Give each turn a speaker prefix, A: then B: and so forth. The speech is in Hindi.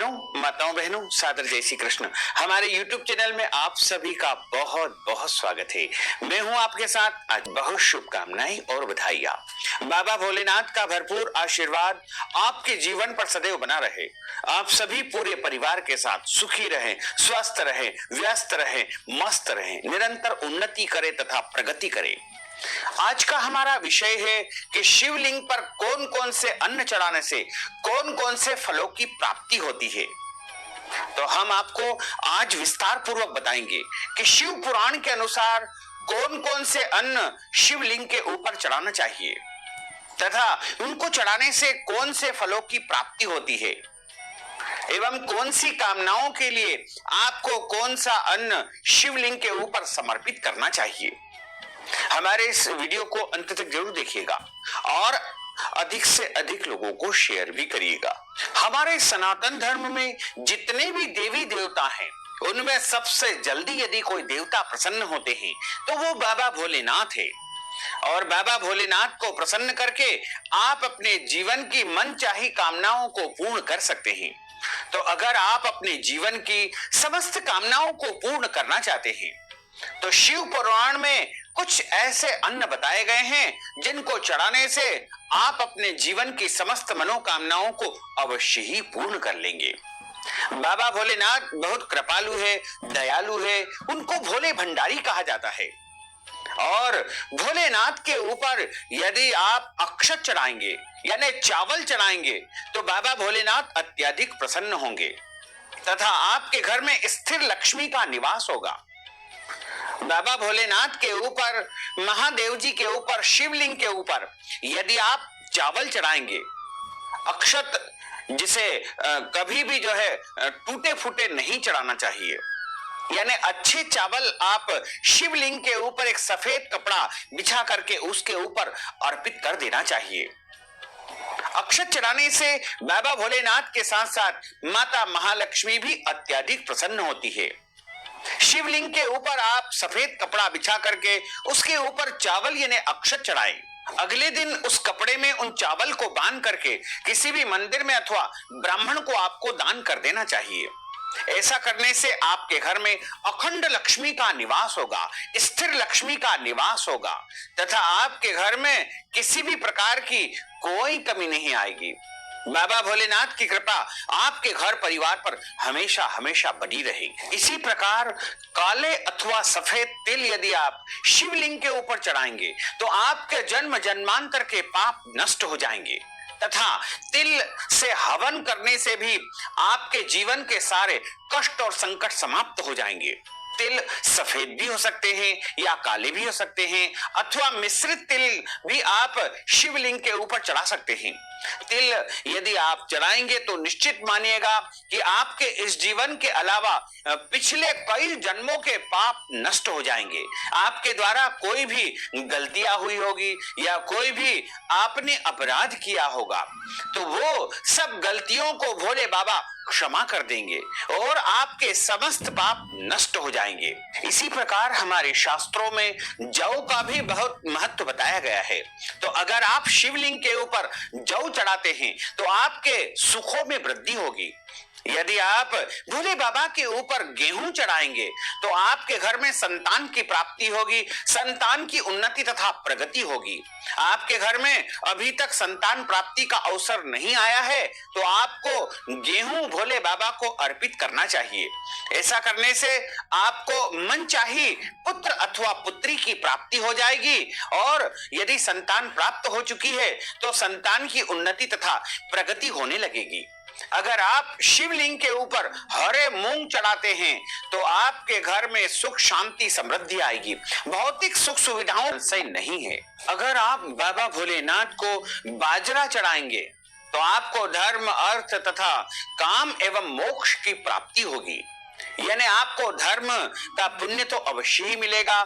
A: किसानों, माताओं, बहनों, सादर जय श्री कृष्ण। हमारे YouTube चैनल में आप सभी का बहुत बहुत स्वागत है। मैं हूं आपके साथ। आज बहुत शुभकामनाएं और बधाइयां। बाबा भोलेनाथ का भरपूर आशीर्वाद आपके जीवन पर सदैव बना रहे। आप सभी पूरे परिवार के साथ सुखी रहें, स्वस्थ रहें, व्यस्त रहें, मस्त रहें, निरंतर उन्नति करें तथा प्रगति करें। आज का हमारा विषय है कि शिवलिंग पर कौन कौन से अन्न चढ़ाने से कौन कौन से फलों की प्राप्ति होती है। तो हम आपको आज विस्तार पूर्वक बताएंगे कि शिव पुराण के अनुसार कौन कौन से अन्न शिवलिंग के ऊपर चढ़ाना चाहिए तथा उनको चढ़ाने से कौन से फलों की प्राप्ति होती है एवं कौन सी कामनाओं के लिए आपको कौन सा अन्न शिवलिंग के ऊपर समर्पित करना चाहिए। हमारे इस वीडियो को अंत तक जरूर देखिएगा और अधिक से अधिक लोगों को शेयर भी करिएगा। हमारे सनातन धर्म में जितने भी देवी देवता हैं उनमें सबसे जल्दी यदि कोई देवता प्रसन्न होते हैं तो वो बाबा भोलेनाथ है। और बाबा भोलेनाथ को प्रसन्न करके आप अपने जीवन की मनचाही कामनाओं को पूर्ण कर सकते हैं। तो अगर आप अपने जीवन की समस्त कामनाओं को पूर्ण करना चाहते हैं तो शिव पुराण में कुछ ऐसे अन्न बताए गए हैं जिनको चढ़ाने से आप अपने जीवन की समस्त मनोकामनाओं को अवश्य ही पूर्ण कर लेंगे। बाबा भोलेनाथ बहुत कृपालु है, दयालु है, उनको भोले भंडारी कहा जाता है। और भोलेनाथ के ऊपर यदि आप अक्षत चढ़ाएंगे यानी चावल चढ़ाएंगे तो बाबा भोलेनाथ अत्यधिक प्रसन्न होंगे तथा आपके घर में स्थिर लक्ष्मी का निवास होगा। बाबा भोलेनाथ के ऊपर, महादेव जी के ऊपर, शिवलिंग के ऊपर यदि आप चावल चढ़ाएंगे, अक्षत जिसे कभी भी जो है टूटे फूटे नहीं चढ़ाना चाहिए, यानी अच्छे चावल आप शिवलिंग के ऊपर एक सफेद कपड़ा बिछा करके उसके ऊपर अर्पित कर देना चाहिए। अक्षत चढ़ाने से बाबा भोलेनाथ के साथ साथ माता महालक्ष्मी भी अत्यधिक प्रसन्न होती है। शिवलिंग के ऊपर आप सफेद कपड़ा बिछा करके उसके ऊपर चावल यानी अक्षत चढ़ाएं। अगले दिन उस कपड़े में उन चावल को बांध करके किसी भी मंदिर में अथवा ब्राह्मण को आपको दान कर देना चाहिए। ऐसा करने से आपके घर में अखंड लक्ष्मी का निवास होगा, स्थिर लक्ष्मी का निवास होगा तथा आपके घर में किसी भी प्रकार की कोई कमी नहीं आएगी। बाबा भोलेनाथ की कृपा आपके घर परिवार पर हमेशा हमेशा बनी रहेगी। इसी प्रकार काले अथवा सफेद तिल यदि आप शिवलिंग के ऊपर चढ़ाएंगे तो आपके जन्म जन्मांतर के पाप नष्ट हो जाएंगे तथा तिल से हवन करने से भी आपके जीवन के सारे कष्ट और संकट समाप्त हो जाएंगे। तिल सफेद भी हो सकते हैं या काले भी हो सकते हैं अथवा मिश्रित तिल भी आप शिवलिंग के ऊपर चढ़ा सकते हैं। तिल यदि आप चढ़ाएंगे तो निश्चित मानिएगा कि आपके इस जीवन के अलावा पिछले कई जन्मों के पाप नष्ट हो जाएंगे। आपके द्वारा कोई भी गलतियां हुई होगी या कोई भी आपने अपराध किया होगा तो वो सब गलतियों को भोले बाबा क्षमा कर देंगे और आपके समस्त पाप नष्ट हो जाएंगे। इसी प्रकार हमारे शास्त्रों में जौ का भी बहुत महत्व बताया गया है। तो अगर आप शिवलिंग के ऊपर जौ चढ़ाते हैं तो आपके सुखों में वृद्धि होगी। यदि आप भोले बाबा के ऊपर गेहूं चढ़ाएंगे तो आपके घर में संतान की प्राप्ति होगी, संतान की उन्नति तथा प्रगति होगी। आपके घर में अभी तक संतान प्राप्ति का अवसर नहीं आया है तो आपको गेहूं भोले बाबा को अर्पित करना चाहिए। ऐसा करने से आपको मनचाही पुत्र अथवा पुत्री की प्राप्ति हो जाएगी और यदि संतान प्राप्त हो चुकी है तो संतान की उन्नति तथा प्रगति होने लगेगी। अगर आप शिवलिंग के ऊपर हरे मूंग चढ़ाते हैं तो आपके घर में सुख शांति समृद्धि आएगी। भौतिक सुख सुविधाओं से नहीं है। अगर आप बाबा भोलेनाथ को बाजरा चढ़ाएंगे तो आपको धर्म, अर्थ तथा काम एवं मोक्ष की प्राप्ति होगी। यानी आपको धर्म का पुण्य तो अवश्य ही मिलेगा